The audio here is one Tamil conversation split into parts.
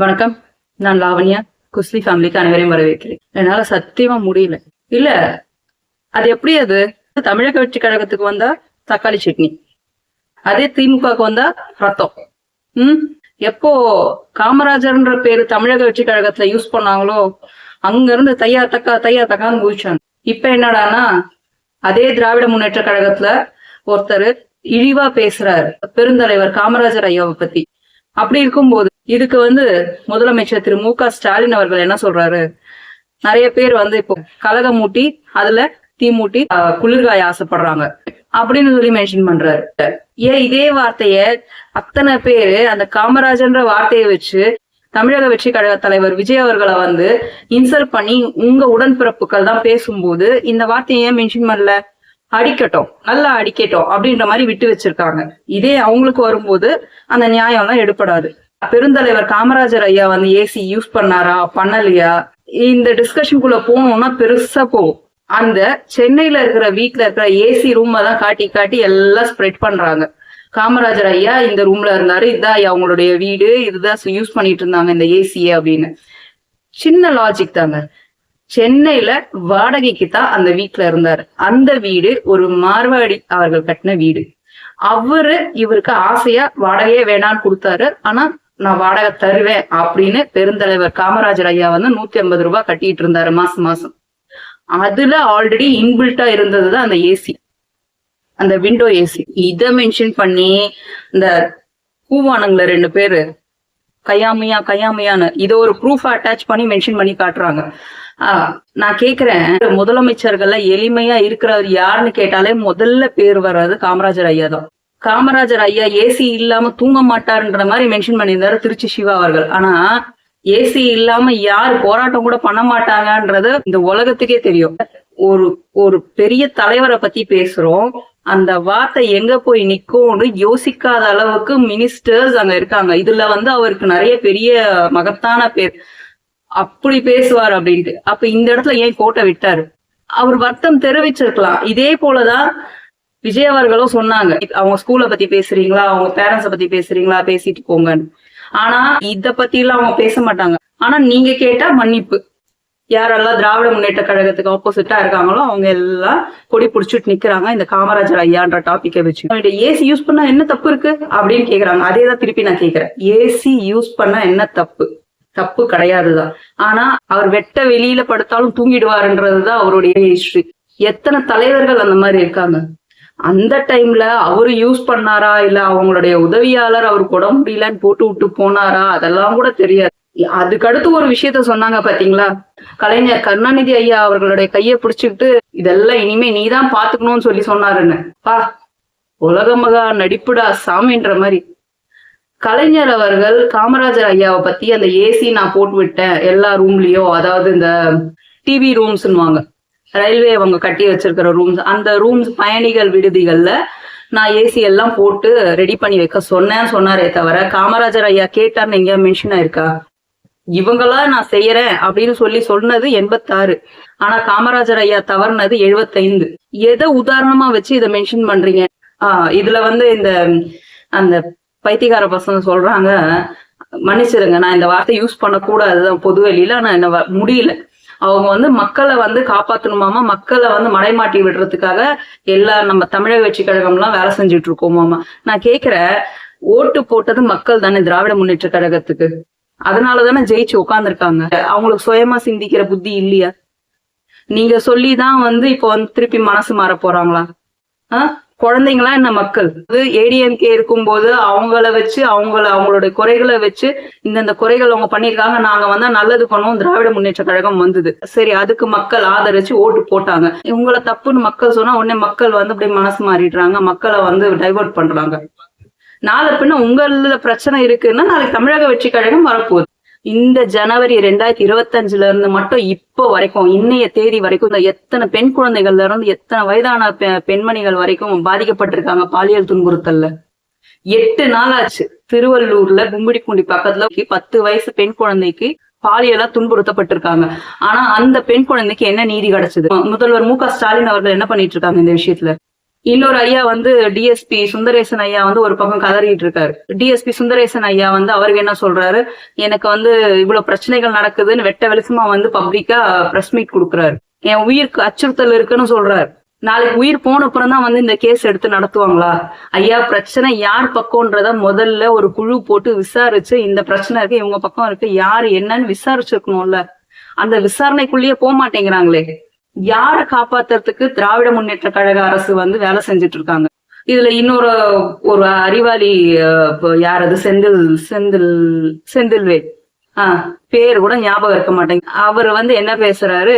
வணக்கம். நான் லாவண்யா. குஸ்லி ஃபேமிலிக்கு அனைவரையும் வரவேற்கிறேன். என்னால சத்தியமா முடியல. இல்ல, அது எப்படி? அது தமிழக வெற்றி கழகத்துக்கு வந்தா தக்காளி சட்னி, அதே திமுகவுக்கு வந்தா ரத்தம். எப்போ காமராஜர்ன்ற பேரு தமிழக வெற்றி கழகத்துல யூஸ் பண்ணாங்களோ அங்க இருந்து தையா தக்கான்னு குதிச்சாங்க. இப்ப என்னடானா அதே திராவிட முன்னேற்ற கழகத்துல ஒருத்தர் இழிவா பேசுறாரு பெருந்தலைவர் காமராஜர் ஐயாவை பத்தி. அப்படி இருக்கும்போது இதுக்கு முதலமைச்சர் திரு மு க ஸ்டாலின் அவர்கள் என்ன சொல்றாரு? நிறைய பேர் இப்போ கலகம் மூட்டி அதுல தீ மூட்டி குளிர்காய ஆசைப்படுறாங்க அப்படின்னு சொல்லி மென்ஷன் பண்றாரு. ஏன் இதே வார்த்தைய அத்தனை பேரு அந்த காமராஜர்ன்ற வார்த்தையை வச்சு தமிழக வெற்றி கழக தலைவர் விஜய் அவர்களை இன்சல்ட் பண்ணி உங்க உடன்பிறப்புகள் தான் பேசும்போது இந்த வார்த்தையை ஏன் மென்ஷன் பண்ணல? அடிக்கட்டும், நல்லா அடிக்கட்டும் அப்படின்ற மாதிரி விட்டு வச்சிருக்காங்க. இதே அவங்களுக்கு வரும்போது அந்த நியாயம் எல்லாம் எடுப்படாது. பெருந்தலைவர் காமராஜர் ஐயா ஏசி யூஸ் பண்ணாரா பண்ணலையா இந்த டிஸ்கஷனுக்குள்ள போனோம்னா பெருசா போகும். அந்த சென்னையில இருக்கிற வீட்ல இருக்கிற ஏசி ரூம் தான் காட்டி காட்டி எல்லாம் ஸ்ப்ரெட் பண்றாங்க. காமராஜர் ஐயா இந்த ரூம்ல இருந்தாரு, இதுதான் ஐயா அவங்களுடைய வீடு, இதுதான் யூஸ் பண்ணிட்டு இருந்தாங்க இந்த ஏசிய அப்படின்னு. சின்ன லாஜிக் தாங்க. சென்னையில வாடகைக்கு தான் அந்த வீட்டுல இருந்தாரு. அந்த வீடு ஒரு மார்வாடி அவர்கள் கட்டின வீடு. இவருக்கு ஆசையா வாடகையே வேணான்னு கொடுத்தாரு. ஆனா நான் வாடகை தருவேன் அப்படின்னு பெருந்தலைவர் காமராஜர் ஐயா 150 ரூபாய் கட்டிட்டு இருந்தாரு மாசம் மாசம். அதுல ஆல்ரெடி இன்பில்ட்டா இருந்ததுதான் அந்த ஏசி, அந்த விண்டோ ஏசி. இத மென்ஷன் பண்ணி இந்த கூவானுங்கள 2 பேரு கையாமையான்னு இத ஒரு ப்ரூஃப் அட்டாச் பண்ணி மென்ஷன் பண்ணி காட்டுறாங்க. நான் கேக்குறேன், முதலமைச்சர்கள்ல எளிமையா இருக்கிறவர் யாருன்னு கேட்டாலே முதல்ல பேர் வர்றது காமராஜர் ஐயா தான். காமராஜர் ஐயா ஏசி இல்லாம தூங்க மாட்டாருன்ற மாதிரி மென்ஷன் பண்ணியிருந்தாரு திருச்சி சிவா அவர்கள். ஆனா ஏசி இல்லாம யாரு போராட்டம் கூட பண்ண மாட்டாங்கன்றது இந்த உலகத்துக்கே தெரியும். ஒரு பெரிய தலைவரை பத்தி பேசுறோம், அந்த வார்த்தை எங்க போய் நிக்கும்னு யோசிக்காத அளவுக்கு மினிஸ்டர்ஸ் அங்க இருக்காங்க. இதுல அவருக்கு நிறைய பெரிய மகத்தான பேர். அப்படி பேசுவார் அப்படின்ட்டு. அப்ப இந்த இடத்துல ஏன் கோட்டை விட்டாரு? அவர் வருத்தம் தெரிவிச்சிருக்கலாம். இதே போலதான் விஜய் அவர்களும் சொன்னாங்க, அவங்க ஸ்கூலை பத்தி பேசுறீங்களா, அவங்க பேரண்ட்ஸை பத்தி பேசுறீங்களா, பேசிட்டு போங்கன்னு. ஆனா இத பத்தி எல்லாம் அவங்க பேச மாட்டாங்க. ஆனா நீங்க கேட்டா மன்னிப்பு. யாரெல்லாம் திராவிட முன்னேற்ற கழகத்துக்கு ஆப்போசிட்டா இருக்காங்களோ அவங்க எல்லாம் கொடி புடிச்சுட்டு நிக்கிறாங்க இந்த காமராஜர் ஐயான்ற டாபிக்கை வச்சு. ஏசி யூஸ் பண்ணா என்ன தப்பு இருக்கு அப்படின்னு கேக்குறாங்க. அதேதான் திருப்பி நான் கேக்குறேன், ஏசி யூஸ் பண்ணா என்ன தப்பு? தப்பு கிடையாதுதான். ஆனா அவர் வெட்ட வெளியில படுத்தாலும் தூங்கிடுவாருன்றதுதான் அவருடைய ஹிஸ்டரி. எத்தனை தலைவர்கள் அந்த மாதிரி இருக்காங்க. அந்த டைம்ல அவரு யூஸ் பண்ணாரா இல்ல அவங்களுடைய உதவியாளர் அவருக்கு உடம்பு முடியலன்னு போட்டு விட்டு போனாரா அதெல்லாம் கூட தெரியாது. அதுக்கடுத்து ஒரு விஷயத்த சொன்னாங்க பாத்தீங்களா, கலைஞர் கருணாநிதி ஐயா அவர்களுடைய கையை பிடிச்சுக்கிட்டு இதெல்லாம் இனிமே நீதான் பாத்துக்கணும்னு சொல்லி சொன்னாருன்னு. உலக மகா நடிப்புடா சாமின்ற மாதிரி. கலைஞர் அவர்கள் காமராஜர் ஐயாவை பத்தி அந்த ஏசி நான் போட்டு விட்டேன் எல்லா ரூம்லயும், அதாவது இந்த டிவி ரூம்ஸ்ன்னுவாங்க, ரயில்வே அவங்க கட்டி வச்சிருக்கிற ரூம்ஸ், அந்த ரூம்ஸ் பயணிகள் விடுதிகள்ல நான் ஏசி எல்லாம் போட்டு ரெடி பண்ணி வைக்க சொன்னேன்னு சொன்னாரே தவிர காமராஜர் ஐயா கேட்டார்னு எங்கேயா மென்ஷன் ஆயிருக்கா? இவங்களா நான் செய்யறேன் அப்படின்னு சொல்லி சொன்னது 86. ஆனா காமராஜர் ஐயா தவறுனது 75. எதை உதாரணமா வச்சு இதை மென்ஷன் பண்றீங்க? இதுல இந்த அந்த பைத்தியக்கார பசங்க சொல்றாங்க, மன்னிச்சிருங்க நான் இந்த வார்த்தை யூஸ் பண்ணக்கூடாதுதான் பொது வெளியில, ஆனா என்ன முடியல. அவங்க மக்களை காப்பாத்தணுமாமா, மக்களை மடைமாட்டி விடுறதுக்காக எல்லா நம்ம தமிழக வெற்றி கழகம்லாம் வேலை செஞ்சுட்டு இருக்கோமாமா. நான் கேக்குறேன், ஓட்டு போட்டது மக்கள் தானே திராவிட முன்னேற்ற கழகத்துக்கு. அதனாலதானே ஜெயிச்சு உட்காந்துருக்காங்க. அவங்களுக்கு சுயமா சிந்திக்கிற புத்தி இல்லையா? நீங்க சொல்லிதான் இப்போ திருப்பி மனசு மாற போறாங்களா? குழந்தைங்களா என்ன மக்கள்? ஏடிஎம்கே இருக்கும்போது அவங்கள வச்சு அவங்களுடைய குறைகளை வச்சு இந்த குறைகள் அவங்க பண்ணிருக்காங்க, நாங்க நல்லது பண்ணுவோம், திராவிட முன்னேற்ற கழகம் வந்தது. சரி, அதுக்கு மக்கள் ஆதரிச்சு ஓட்டு போட்டாங்க. இவங்களை தப்புன்னு மக்கள் சொன்னா உடனே மக்கள் அப்படியே மனசு மாறிடுறாங்க, மக்களை டைவர்ட் பண்றாங்க. நாளை பின்ன உங்கள பிரச்சனை இருக்குன்னா நாளைக்கு தமிழக வெற்றி கழகம் வரப்போகுது. இந்த ஜனவரி 2025 இருந்து மட்டும் இப்போ வரைக்கும் இன்னைய தேதி வரைக்கும் எத்தனை பெண் குழந்தைகள்ல இருந்து எத்தனை வயதான பெண்மணிகள் வரைக்கும் பாதிக்கப்பட்டிருக்காங்க பாலியல் துன்புறுத்தல்ல. 8 நாள் ஆச்சு. திருவள்ளூர்ல கும்பிடிப்பூண்டி பக்கத்துல 10 வயசு பெண் குழந்தைக்கு பாலியலா துன்புறுத்தப்பட்டிருக்காங்க. ஆனா அந்த பெண் குழந்தைக்கு என்ன நீதி கிடைச்சது? முதல்வர் மு க ஸ்டாலின் அவர்கள் என்ன பண்ணிட்டு இருக்காங்க இந்த விஷயத்துல? இன்னொரு ஐயா வந்து டிஎஸ்பி சுந்தரேசன் ஐயா வந்து ஒரு பக்கம் கதறிட்டு இருக்காரு. டிஎஸ்பி சுந்தரேசன் ஐயா வந்து அவருக்கு என்ன சொல்றாரு, எனக்கு வந்து இவ்வளவு பிரச்சனைகள் நடக்குதுன்னு வெட்ட வெளிச்சமா வந்து பப்ளிக்கா பிரஸ் மீட் கொடுக்குறாரு. என் உயிருக்கு அச்சுறுத்தல் இருக்குன்னு சொல்றாரு. நாளைக்கு உயிர் போன அப்புறம் தான் வந்து இந்த கேஸ் எடுத்து நடத்துவாங்களா? ஐயா, பிரச்சனை யார் பக்கம்ன்றத முதல்ல ஒரு குழு போட்டு விசாரிச்சு, இந்த பிரச்சனை இருக்கு, இவங்க பக்கம் இருக்கு, யாரு என்னன்னு விசாரிச்சிருக்கணும்ல. அந்த விசாரணைக்குள்ளேயே போக மாட்டேங்கிறாங்களே. யாரை காப்பாத்துறதுக்கு திராவிட முன்னேற்ற கழக அரசு வந்து வேலை செஞ்சுட்டு இருக்காங்க. இதுல இன்னொரு ஒரு அறிவாளி யார் அது, செந்தில்வே பேர் கூட ஞாபகம் இருக்க மாட்டேங்க. அவர் வந்து என்ன பேசுறாரு,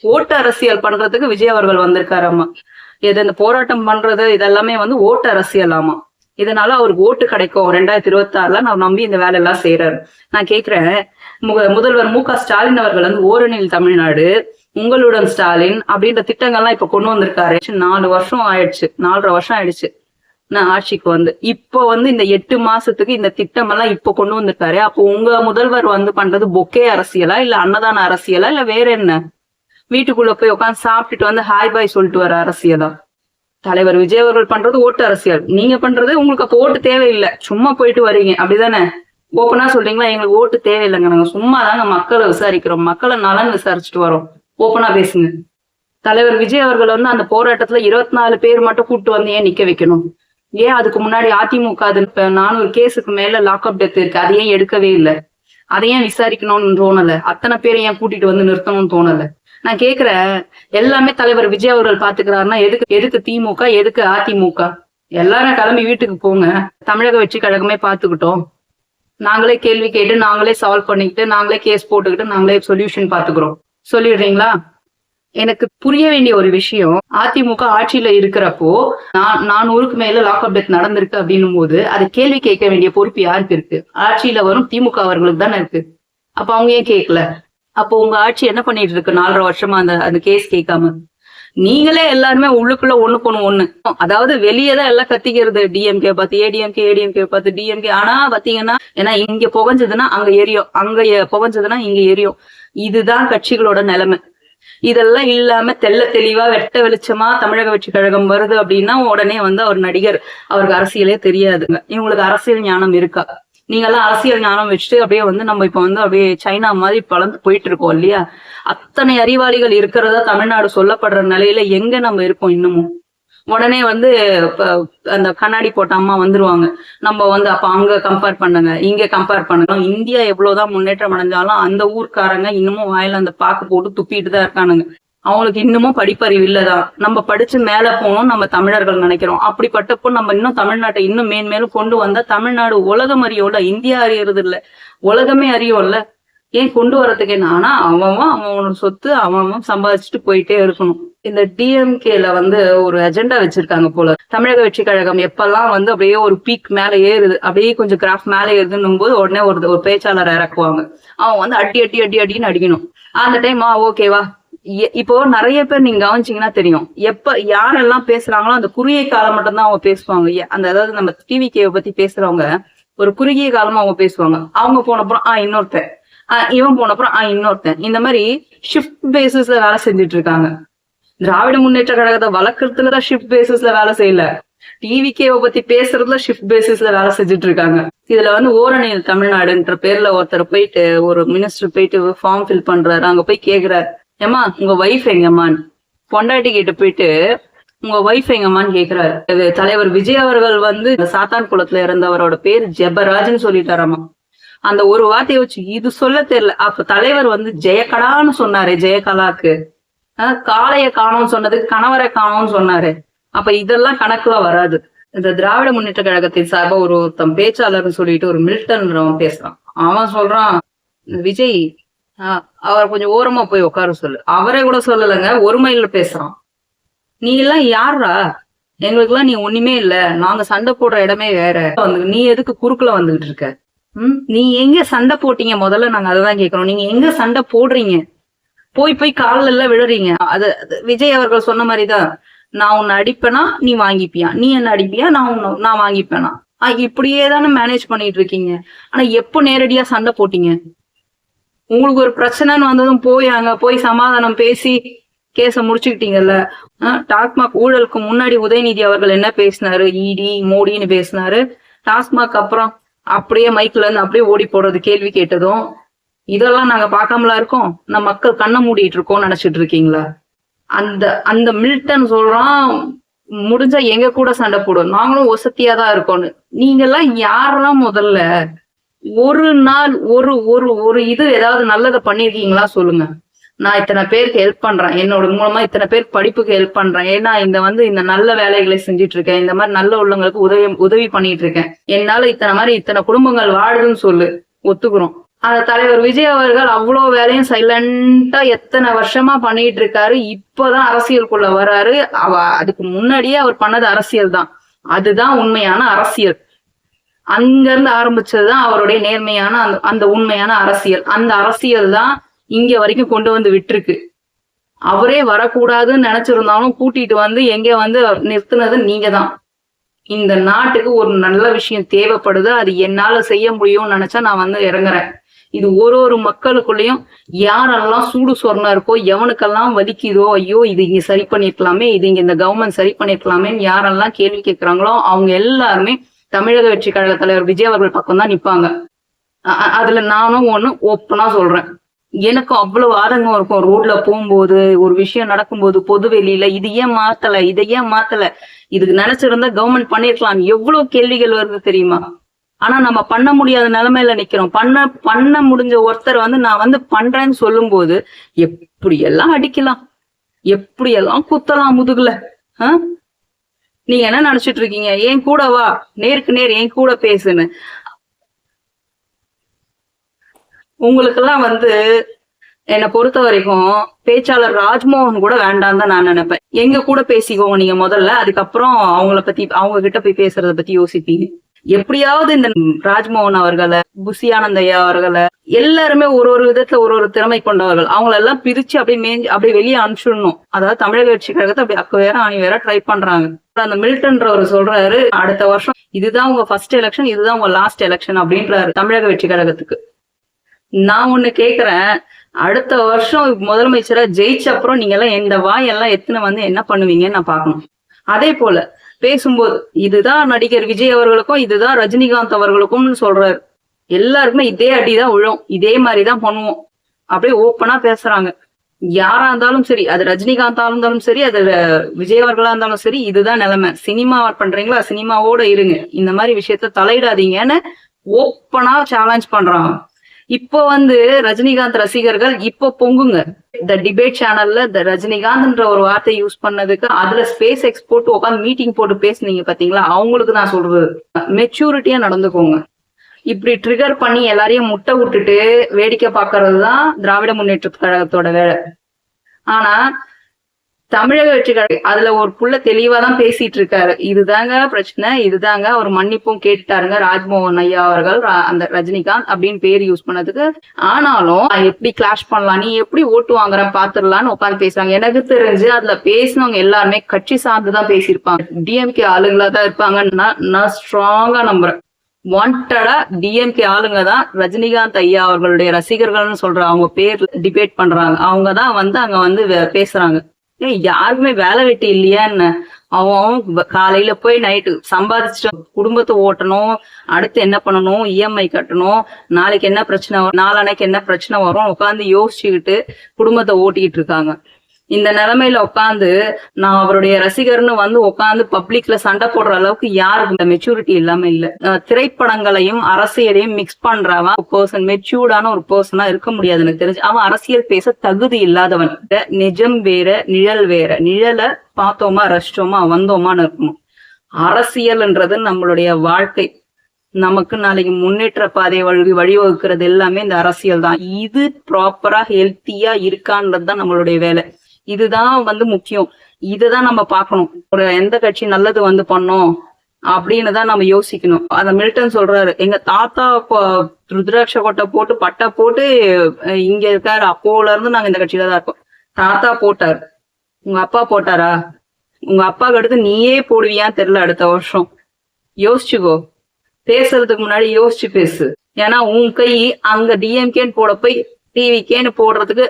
ஓட்டு அரசியல் பண்றதுக்கு விஜய் அவர்கள் வந்திருக்காராமா. எது இந்த போராட்டம் பண்றது இதெல்லாமே வந்து ஓட்டு அரசியல் ஆமா. இதனால அவருக்கு ஓட்டு கிடைக்கும் 2026 நான் நம்பி இந்த வேலை எல்லாம் செய்யறாரு. நான் கேக்குறேன், முதல்வர் மு.க. ஸ்டாலின் அவர்கள் வந்து ஓரணியில் தமிழ்நாடு, உங்களுடன் ஸ்டாலின் அப்படின்ற திட்டங்கள்லாம் இப்ப கொண்டு வந்திருக்காரு. 4 வருஷம் ஆயிடுச்சு, 4.5 வருஷம் ஆயிடுச்சு நான் ஆட்சிக்கு வந்து. இப்ப வந்து இந்த 8 மாசத்துக்கு இந்த திட்டம் எல்லாம் இப்ப கொண்டு வந்திருக்காரு. அப்போ உங்க முதல்வர் வந்து பண்றது பொக்கே அரசியலா, இல்ல அன்னதான அரசியலா, இல்ல வேற என்ன? வீட்டுக்குள்ள போய் உட்காந்து சாப்பிட்டுட்டு வந்து ஹாய் பாய் சொல்லிட்டு வர அரசியலா? தலைவர் விஜய் அவர்கள் பண்றது ஓட்டு அரசியல். நீங்க பண்றது உங்களுக்கு அப்போ ஓட்டு தேவையில்லை, சும்மா போயிட்டு வரீங்க, அப்படிதானே? ஓப்பனா சொல்றீங்களா, எங்களுக்கு ஓட்டு தேவையில்லைங்க, நாங்க சும்மா தாங்க மக்களை விசாரிக்கிறோம், மக்களை நலன் விசாரிச்சுட்டு வரோம். ஓப்பனா பேசுங்க. தலைவர் விஜய் அவர்கள் வந்து அந்த போராட்டத்துல 24 பேர் மட்டும் கூப்பிட்டு வந்து ஏன் நிக்க வைக்கணும்? ஏன் அதுக்கு முன்னாடி அதிமுக 400 கேஸுக்கு மேல லாக்அப் டெத் இருக்கு, அதையும் எடுக்கவே இல்லை, அதையும் விசாரிக்கணும்னு தோணல, அத்தனை பேரை ஏன் கூட்டிட்டு வந்து நிறுத்தணும்னு தோணல? நான் கேக்குறேன், எல்லாமே தலைவர் விஜய் அவர்கள் பாத்துக்கிறாருன்னா எதுக்கு திமுக, எதுக்கு அதிமுக? எல்லாரும் கிளம்பி வீட்டுக்கு போங்க, தமிழக வெற்றி கழகமே பாத்துக்கிட்டோம், நாங்களே கேள்வி கேட்டு நாங்களே சால்வ் பண்ணிக்கிட்டு நாங்களே கேஸ் போட்டுக்கிட்டு நாங்களே சொல்யூஷன் பாத்துக்கிறோம் சொல்லிடுறீங்களா? எனக்கு புரிய வேண்டிய ஒரு விஷயம், அதிமுக ஆட்சியில இருக்கிறப்போ 400க்கு மேல லாக்அப் டெத் நடந்திருக்கு அப்படின்னும் போது அது கேள்வி கேட்க வேண்டிய பொறுப்பு யாருக்கு இருக்கு? ஆட்சியில வரும் திமுக அவர்களுக்கு தானே இருக்கு. அப்ப அவங்க ஏன் கேட்கல? அப்போ உங்க ஆட்சி என்ன பண்ணிட்டு இருக்கு 4.5 வருஷமா அந்த கேஸ் கேட்காம? நீங்களே எல்லாருமே உள்ளுக்குள்ள ஒண்ணு, அதாவது வெளியேதான் எல்லாம் கத்திக்கிறது, டிஎம்கே பார்த்து ஏடிஎம்கே பார்த்து டிஎம்கே. ஆனா பாத்தீங்கன்னா, ஏன்னா இங்க புகஞ்சதுன்னா அங்க எரியும், அங்க புகஞ்சதுன்னா இங்க எரியும். இதுதான் கட்சிகளோட நிலைமை. இதெல்லாம் இல்லாம தெள்ள தெளிவா வெட்ட வெளிச்சமா தமிழக வெற்றி கழகம் வருது அப்படின்னா உடனே வந்து அவர் நடிகர், அவருக்கு அரசியலே தெரியாதுங்க. இவங்களுக்கு அரசியல் ஞானம் இருக்கா? நீங்க எல்லாம் அரசியல் ஞானம் வச்சுட்டு அப்படியே வந்து நம்ம இப்ப வந்து அப்படியே சைனா மாதிரி பலந்து போயிட்டு இருக்கோம் இல்லையா? அத்தனை அறிவாளிகள் இருக்கிறதா தமிழ்நாடு சொல்லப்படுற நிலையில எங்க நம்ம இருக்கோம் இன்னமும்? உடனே வந்து அந்த கண்ணாடி போட்ட அம்மா வந்துருவாங்க, நம்ம வந்து அப்ப அங்க கம்பேர் பண்ணுங்க, இங்க கம்பேர் பண்ணுங்க. இந்தியா எவ்வளவுதான் முன்னேற்றம் அடைஞ்சாலும் அந்த ஊர்க்காரங்க இன்னமும் வாயில அந்த பாக்கு போட்டு துப்பிட்டு தான் இருக்கானுங்க. அவங்களுக்கு இன்னமும் படிப்பறிவு இல்லதான். நம்ம படிச்சு மேல போகணும் நம்ம தமிழர்கள் நினைக்கிறோம். அப்படிப்பட்டப்போ நம்ம இன்னும் தமிழ்நாட்டை இன்னும் மேன்மேலும் கொண்டு வந்தா தமிழ்நாடு உலகம் அறியோம்ல, இந்தியா அறியறது இல்ல, உலகமே அறியோம்ல. ஏன் கொண்டு வரதுக்கு என்ன? ஆனா அவன் சொத்து அவன் சம்பாதிச்சுட்டு போயிட்டே இருக்கணும். இந்த டிஎம்கேல வந்து ஒரு அஜெண்டா வச்சிருக்காங்க போல. தமிழக வெற்றி கழகம் எப்பெல்லாம் வந்து அப்படியே ஒரு பீக் மேல ஏறுது, அப்படியே கொஞ்சம் கிராஃப் மேல ஏறுதுன்னும் போது உடனே ஒரு பேச்சாளர் இறக்குவாங்க. அவன் வந்து அடின்னு அடிக்கணும். அந்த டைம் ஓகேவா? இப்போ நிறைய பேர் நீங்க கவனிச்சீங்கன்னா தெரியும், எப்ப யாரெல்லாம் பேசுறாங்களோ அந்த குறுகிய காலம் மட்டும் தான் அவங்க பேசுவாங்க. அந்த அதாவது நம்ம டிவிகேவை பத்தி பேசுறவங்க ஒரு குறுகிய காலமா அவங்க பேசுவாங்க. அவங்க போனப்புறம் இன்னொருத்தன், இவன் போனப்புறம் இன்னொருத்தன், இந்த மாதிரி ஷிஃப்ட் பேசிஸ்ல வேலை செஞ்சுட்டு இருக்காங்க. திராவிட முன்னேற்ற கழகத்தை வளர்க்கறதுலதான் ஷிஃப்ட் பேசிஸ்ல வேலை செய்யல, டிவிகேவை பத்தி பேசுறதுல ஷிஃப்ட் பேசிஸ்ல வேலை செஞ்சுட்டு இருக்காங்க. இதுல வந்து ஓரணியில் தமிழ்நாடுன்ற பேர்ல ஒருத்தர் போயிட்டு, ஒரு மினிஸ்டர் போயிட்டு ஃபார்ம் ஃபில் பண்றாரு. அங்க போய் கேக்குறாரு, ஏமா உங்க ஒய்ஃப் எங்கம்மான்னு. பொண்டாட்டி கிட்ட போயிட்டு உங்க ஒய்ஃப் எங்கம்மான்னு கேக்குறாரு. தலைவர் விஜய் அவர்கள் வந்து சாத்தான் குளத்துல இருந்தவரோட பேர் ஜெபராஜ்னு சொல்லிட்டாராமா. அந்த ஒரு வார்த்தையை வச்சு இது சொல்ல தெரியல. அப்ப தலைவர் வந்து ஜெயகடான்னு சொன்னாரு, ஜெயகலாக்கு காளைய காணோம்னு சொன்னதுக்கு கணவரை காணோம்னு சொன்னாரு. அப்ப இதெல்லாம் கணக்குல வராது. இந்த திராவிட முன்னேற்ற கழகத்தின் சார்பா ஒருத்தன் பேச்சாளர்னு சொல்லிட்டு ஒரு மில்டன் பேசுறான். அவன் சொல்றான், விஜய் அவர் கொஞ்சம் ஓரமா போய் உட்கார சொல்லு. அவரே கூட சொல்லலைங்க, ஒரு மைல்ல பேசுறான். நீ எல்லாம் யாரா? எங்களுக்கு எல்லாம் நீ ஒண்ணுமே இல்ல, நாங்க சண்டை போடுற இடமே வேற, நீ எதுக்கு குறுக்குல வந்துகிட்டு இருக்க? நீ எங்க சண்டை போட்டீங்க முதல்ல? நாங்க அததான் கேட்கறோம். நீங்க எங்க சண்டை போடுறீங்க? போய் காலில் எல்லாம் விழுறீங்க. அது விஜய் அவர்கள் சொன்ன மாதிரிதான், நான் உன்னை அடிப்பேனா நீ வாங்கிப்பியா, நீ என்ன அடிப்பியா நான் வாங்கிப்பேனா, இப்படியே தானே மேனேஜ் பண்ணிட்டு இருக்கீங்க. ஆனா எப்போ நேரடியா சண்டை போட்டீங்க? உங்களுக்கு ஒரு பிரச்சனைன்னு வந்ததும் போய் அங்க போய் சமாதானம் பேசி கேஸ முடிச்சுக்கிட்டீங்கல்ல. டாஸ்மாக் ஊழலுக்கு முன்னாடி உதயநிதி அவர்கள் என்ன பேசினாரு? இடி மோடின்னு பேசினாரு. டாஸ்மாக் அப்புறம் அப்படியே மைக்ல இருந்து அப்படியே ஓடி போடுறது, கேள்வி கேட்டதும் இதெல்லாம் நாங்க பார்க்காமலா இருக்கோம்? நம்ம மக்கள் கண்ணை மூடிட்டு இருக்கோம் நினைச்சிட்டு இருக்கீங்களா? அந்த அந்த மில்டன் சொல்றான், முடிஞ்சா எங்க கூட சண்டை போடும், நாங்களும் ஒசத்தியாதான் இருக்கோம்னு. நீங்க எல்லாம் யாரெல்லாம் முதல்ல ஒரு நாள் ஒரு ஒரு ஒரு இது ஏதாவது நல்லதை பண்ணிருக்கீங்களா சொல்லுங்க. நான் இத்தனை பேருக்கு ஹெல்ப் பண்றேன், என்னோட மூலமா இத்தனை பேருக்கு படிப்புக்கு ஹெல்ப் பண்றேன், ஏன்னா இந்த நல்ல வேலைகளை செஞ்சுட்டு இருக்கேன், இந்த மாதிரி நல்ல உள்ளவங்களுக்கு உதவி பண்ணிட்டு இருக்கேன், என்னால இத்தனை குடும்பங்கள் வாழுதுன்னு சொல்லு, ஒத்துக்கிறோம். அந்த தலைவர் விஜய் அவர்கள் அவ்வளவு வேலையும் சைலண்டா எத்தனை வருஷமா பண்ணிட்டு இருக்காரு. இப்பதான் அரசியலுக்குள்ள வராரு. அதுக்கு முன்னாடியே அவர் பண்ணது அரசியல் தான். அதுதான் உண்மையான அரசியல். அங்க இருந்து ஆரம்பிச்சதுதான் அவருடைய நேர்மையான அந்த உண்மையான அரசியல். அந்த அரசியல் தான் இங்க வரைக்கும் கொண்டு வந்து விட்டுருக்கு. அவரே வரக்கூடாதுன்னு நினைச்சிருந்தாலும் கூட்டிட்டு வந்து எங்க வந்து நிறுத்தினது நீங்க தான். இந்த நாட்டுக்கு ஒரு நல்ல விஷயம் தேவைப்படுது, அது என்னால செய்ய முடியும்னு நினைச்சா நான் வந்து இறங்குறேன். இது ஒரு மக்களுக்குள்ளயும் யாரெல்லாம் சூடு சொரணம் இருக்கோ, எவனுக்கெல்லாம் வலிக்குதோ, ஐயோ இது இங்க சரி பண்ணிருக்கலாமே, இது இங்க இந்த கவர்மெண்ட் சரி பண்ணிருக்கலாமேன்னு யாரெல்லாம் கேள்வி கேட்கிறாங்களோ அவங்க எல்லாருமே தமிழக வெற்றி கழக தலைவர் விஜய் அவர்கள் பக்கம் தான் நிப்பாங்க. அதுல நானும் ஒண்ணு ஓப்பனா சொல்றேன். எனக்கும் அவ்வளவு ஆதங்கம் இருக்கும். ரோட்ல போகும்போது, ஒரு விஷயம் நடக்கும்போது, பொது வெளியில இதை ஏன் மாத்தல, இதுக்கு நினைச்சிருந்தா கவர்மெண்ட் பண்ணிருக்கலாம், எவ்வளவு கேள்விகள் வருது தெரியுமா? ஆனா நம்ம பண்ண முடியாத நிலைமையில நிக்கிறோம். பண்ண முடிஞ்ச ஒருத்தர் வந்து நான் வந்து பண்றேன்னு சொல்லும் போது எப்படி எல்லாம் அடிக்கலாம், எப்படி எல்லாம் குத்தலாம் முதுகுல. நீங்க என்ன நினைச்சிட்டு இருக்கீங்க? என் கூட வா, நேருக்கு நேர் என் கூட பேசுன்னு. உங்களுக்கெல்லாம் வந்து என்னை பொறுத்த வரைக்கும் பேச்சாளர் ராஜ்மோகன் கூட வேண்டாம் தான் நான் நினைப்பேன். எங்க கூட பேசிக்கோங்க நீங்க முதல்ல, அதுக்கப்புறம் அவங்க கிட்ட போய் பேசுறத பத்தி யோசிப்பீங்க. எப்படியாவது இந்த ராஜ்மோகன் அவர்களை, புசி ஆனந்தையா அவர்களை, எல்லாருமே ஒரு விதத்துல ஒரு திறமை கொண்டவர்கள், அவங்களெல்லாம் பிரிச்சு அப்படியே வெளியே அனுப்பிச்சிடணும். அதாவது தமிழக கட்சி கழகத்தை அப்படி அக்க வேற அணி வேற ட்ரை பண்றாங்க. அந்த மில்டன்றவர் சொல்றாரு, அடுத்த வருஷம் இதுதான் உங்க ஃபர்ஸ்ட் எலெக்ஷன், இதுதான் உங்க லாஸ்ட் எலெக்ஷன் அப்படின்றாரு தமிழக வெற்றி கழகத்துக்கு. நான் ஒண்ணு கேக்குறேன், அடுத்த வருஷம் முதலமைச்சரா ஜெயிச்ச அப்புறம் நீங்க எல்லாம் இந்த வாயெல்லாம் எத்தனை வந்து என்ன பண்ணுவீங்கன்னு நான் பாக்கணும். அதே போல பேசும்போது இதுதான் நடிகர் விஜய் அவர்களுக்கும் இதுதான் ரஜினிகாந்த் அவர்களுக்கும்னு சொல்றாரு. எல்லாருக்குமே இதே அடிதான் விழும், இதே மாதிரிதான் பண்ணுவோம், அப்படியே ஓப்பனா பேசுறாங்க. யாரா இருந்தாலும் சரி, அது ரஜினிகாந்தா இருந்தாலும் சரி, அது விஜய் அவர்களா இருந்தாலும் சரி, இதுதான் நிலைமை. சினிமா பண்றீங்களா, சினிமாவோட இருங்க, இந்த மாதிரி விஷயத்த தலையிடாதீங்கன்னு ஓப்பனா சேலஞ்ச் பண்றாங்க. இப்போ வந்து ரஜினிகாந்த் ரசிகர்கள் இப்போ பொங்குங்க. இந்த டிபேட் சேனல்ல இந்த ரஜினிகாந்த்ன்ற ஒரு வார்த்தை யூஸ் பண்ணதுக்கு அதுல ஸ்பேஸ் எக்ஸ் போட்டு உட்காந்து மீட்டிங் போட்டு பேசுனீங்க பாத்தீங்களா, அவங்களுக்கு நான் சொல்றது மெச்சூரிட்டியா நடந்துக்கோங்க. இப்படி ட்ரிகர் பண்ணி எல்லாரையும் முட்டை விட்டுட்டு வேடிக்கை பாக்குறது தான் திராவிட முன்னேற்ற கழகத்தோட வேலை. ஆனா தமிழக வெற்றி கழகம் அதுல ஒரு புள்ள தெளிவாதான் பேசிட்டு இருக்காரு. இதுதாங்க பிரச்சனை, இதுதாங்க அவர் மன்னிப்பும் கேட்டுட்டாருங்க ராஜ்மோகன் ஐயா அவர்கள், அந்த ரஜினிகாந்த் அப்படின்னு பேர் யூஸ் பண்ணதுக்கு. ஆனாலும் எப்படி கிளாஷ் பண்ணலாம், நீ எப்படி ஓட்டு வாங்குற பாத்துடலான்னு உட்காந்து பேசுறாங்க. எனக்கு தெரிஞ்சு அதுல பேசினவங்க எல்லாருமே கட்சி சார்ந்துதான் பேசியிருப்பாங்க, டிஎம்கே ஆளுங்களா தான் இருப்பாங்கன்னு நான் ஸ்ட்ராங்கா நம்புறேன். வாண்டடா டிஎம்கே ஆளுங்க தான் ரஜினிகாந்த் ஐயா அவர்களுடைய ரசிகர்கள்னு சொல்ற அவங்க பேர் டிபேட் பண்றாங்க. அவங்கதான் வந்து அங்க வந்து பேசுறாங்க. யாருக்குமே வேலை வெட்டி இல்லையான்னு, அவன் காலையில போய் நைட்டு சம்பாதிச்சுட்டு குடும்பத்தை ஓட்டணும், அடுத்து என்ன பண்ணணும், இஎம்ஐ கட்டணும், நாளைக்கு என்ன பிரச்சனை வரும், நாளானைக்கு என்ன பிரச்சனை வரும் உட்காந்து யோசிச்சுக்கிட்டு குடும்பத்தை ஓட்டிக்கிட்டு இருக்காங்க. இந்த நிலைமையில உட்காந்து நான் அவருடைய ரசிகர்னு வந்து உட்காந்து பப்ளிக்ல சண்டை போடுற அளவுக்கு யாருக்கு மெச்சூரிட்டி இல்லாம இல்ல. திரைப்படங்களையும் அரசியலையும் மிக்ஸ் பண்றவன் பர்சன் மெச்சூர்டான ஒரு பர்சனா இருக்க முடியாது எனக்கு தெரிஞ்சு. அவன் அரசியல் பேச தகுதி இல்லாதவன். நிஜம் வேற, நிழல் வேற. நிழலை பார்த்தோமா, ரசிச்சோமா, வந்தோமான்னு இருக்கணும். அரசியல்ன்றது நம்மளுடைய வாழ்க்கை. நமக்கு நாளைக்கு முன்னேற்ற பாதையை வழிவகுக்கிறது எல்லாமே இந்த அரசியல் தான். இது ப்ராப்பரா ஹெல்த்தியா இருக்கான்றது தான் நம்மளுடைய வேலை. இதுதான் வந்து முக்கியம். இதுதான் நம்ம பார்க்கணும். ஒரு எந்த கட்சி நல்லது வந்து பண்ணோம் அப்படின்னு தான் நம்ம யோசிக்கணும். அந்த மில்டன் சொல்றாரு, எங்க தாத்தா ருத்ராட்ச கொட்டை போட்டு பட்டை போட்டு இங்க இருக்காரு, அப்போல இருந்து நாங்க இந்த கட்சியில தான் இருக்கோம். தாத்தா போட்டாரு, உங்க அப்பா போட்டாரா? உங்க அப்பாவுக்கு அடுத்து நீயே போடுவியான்னு தெரியல அடுத்த வருஷம். யோசிச்சுக்கோ, பேசுறதுக்கு முன்னாடி யோசிச்சு பேசு. ஏன்னா உன் கை அங்க டிஎம்கேன்னு போட போய் டிவிகேன்னு போடுறதுக்கு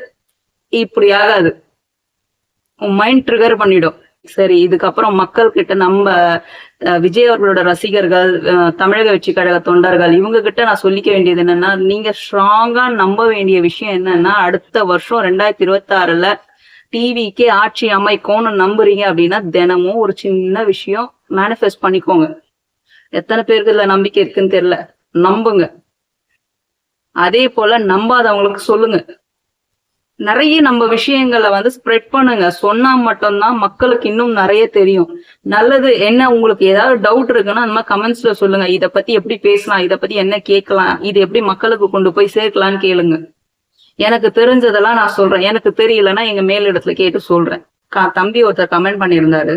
இப்படி ஆகாது. உன் மைண்ட் ட்ரிகர் பண்ணிடும். சரி, இதுக்கப்புறம் மக்கள் கிட்ட நம்ம விஜய் அவர்களோட ரசிகர்கள், தமிழக வெற்றி கழக தொண்டர்கள் இவங்க கிட்ட நான் சொல்லிக்க வேண்டியது என்னன்னா, நீங்க ஸ்ட்ராங்கா நம்ப வேண்டிய விஷயம் என்னன்னா, அடுத்த வருஷம் 2026ல டிவிக்கே ஆட்சி அமைக்கும்னு நம்புறீங்க அப்படின்னா, தினமும் ஒரு சின்ன விஷயம் மேனிஃபெஸ்ட் பண்ணிக்கோங்க. எத்தனை பேருக்கு இதுல நம்பிக்கை இருக்குன்னு தெரியல, நம்புங்க. அதே போல நம்பாதவங்களுக்கு சொல்லுங்க. நிறைய நம்ம விஷயங்களை வந்து ஸ்ப்ரெட் பண்ணுங்க. சொன்னா மட்டும்தான் மக்களுக்கு இன்னும் நிறைய தெரியும். நல்லது என்ன, உங்களுக்கு ஏதாவது டவுட் இருக்குன்னா அந்த மாதிரி கமெண்ட்ஸ்ல சொல்லுங்க. இதை பத்தி எப்படி பேசலாம், இதை பத்தி என்ன கேட்கலாம், இது எப்படி மக்களுக்கு கொண்டு போய் சேர்க்கலாம்னு கேளுங்க. எனக்கு தெரிஞ்சதெல்லாம் நான் சொல்றேன், எனக்கு தெரியலன்னா எங்க மேல் இடத்துல கேட்டு சொல்றேன். தம்பி ஒருத்தர் கமெண்ட் பண்ணியிருந்தாரு,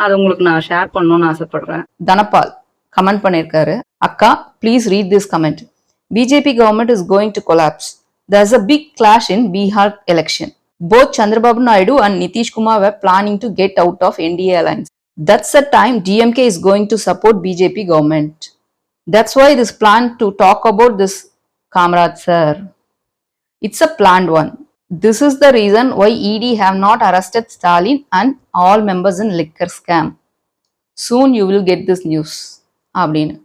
அதை உங்களுக்கு நான் ஷேர் பண்ணணும்னு ஆசைப்படுறேன். தனபால் கமெண்ட் பண்ணியிருக்காரு, அக்கா please read this comment. BJP government is going to collapse. There's a big clash in Bihar election. Both Chandrababu Naidu and Nitish Kumar were planning to get out of NDA alliance. That's the time DMK is going to support BJP government. That's why this plan to talk about this, Kamraj sir. It's a planned one. This is the reason why ED have not arrested Stalin and all members in liquor scam. Soon you will get this news. அப்படின்னு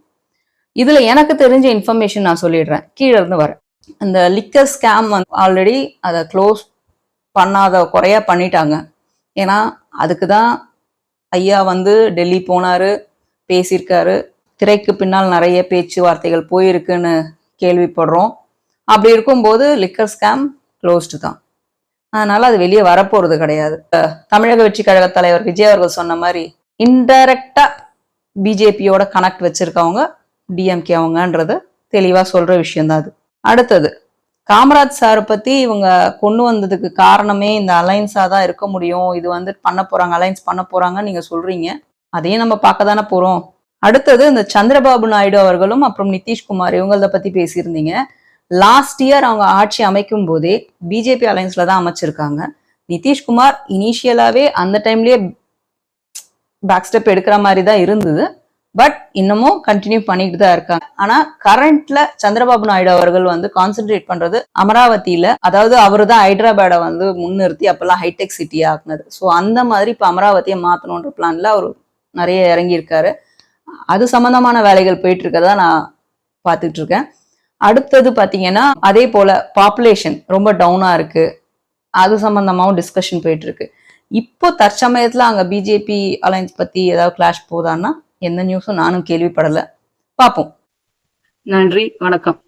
இதுல எனக்கு தெரிஞ்ச இன்ஃபர்மேஷன் நான் சொல்லிடுறேன், கீழே இருந்து வரேன். அந்த லிக்கர் ஸ்கேம் வந்து ஆல்ரெடி அதை க்ளோஸ் பண்ணாத குறையா பண்ணிட்டாங்க. ஏன்னா அதுக்கு தான் ஐயா வந்து டெல்லி போனாரு, பேசியிருக்காரு. திரைக்கு பின்னால் நிறைய பேச்சுவார்த்தைகள் போயிருக்குன்னு கேள்விப்படுறோம். அப்படி இருக்கும்போது லிக்கர் ஸ்கேம் க்ளோஸ்டு தான். அதனால அது வெளியே வரப்போறது கிடையாது. தமிழக வெற்றி கழக தலைவர் விஜய் அவர்கள் சொன்ன மாதிரி இன்டைரக்டா பிஜேபியோட கனெக்ட் வச்சிருக்கவங்க டிஎம்கே அவங்கன்றது தெளிவா சொல்ற விஷயம்தான் அது. அடுத்தது, காமராஜ் சாரை பத்தி இவங்க கொண்டு வந்ததுக்கு காரணமே இந்த அலைன்ஸா தான் இருக்க முடியும், இது வந்து பண்ண போறாங்க, அலைன்ஸ் பண்ண போறாங்கன்னு நீங்க சொல்றீங்க. அதையும் நம்ம பார்க்க தானே போறோம். அடுத்தது, இந்த சந்திரபாபு நாயுடு அவர்களும் அப்புறம் நிதிஷ்குமார் இவங்களத பத்தி பேசியிருந்தீங்க. லாஸ்ட் இயர் அவங்க ஆட்சி அமைக்கும் போதே பிஜேபி அலைன்ஸ்ல தான் அமைச்சிருக்காங்க. நிதிஷ்குமார் இனிஷியலாவே அந்த டைம்லயே பேக் ஸ்டெப் எடுக்கிற மாதிரி தான் இருந்தது. பட் இன்னமும் கண்டினியூ பண்ணிட்டு தான் இருக்காங்க. ஆனா கரண்ட்ல சந்திரபாபு நாயுடு அவர்கள் வந்து கான்சென்ட்ரேட் பண்றது அமராவதியில, அதாவது அவரு தான் ஹைதராபாடை வந்து முன்னிறுத்தி அப்பெல்லாம் ஹைடெக் சிட்டியா ஆக்குனது. ஸோ அந்த மாதிரி இப்ப அமராவதியை மாத்தணுன்ற பிளான்ல அவர் நிறைய இறங்கி இருக்காரு. அது சம்பந்தமான வேலைகள் போயிட்டு இருக்கதா நான் பார்த்துட்டு இருக்கேன். அடுத்தது பாத்தீங்கன்னா, அதே போல பாப்புலேஷன் ரொம்ப டவுனா இருக்கு, அது சம்பந்தமாவும் டிஸ்கஷன் போயிட்டு இருக்கு. இப்போ தற்சமயத்துல அங்க பிஜேபி அலைன்ஸ் பத்தி ஏதாவது கிளாஷ் போதான்னா எந்த நியூஸும் நானும் கேள்விப்படல. பார்ப்போம். நன்றி, வணக்கம்.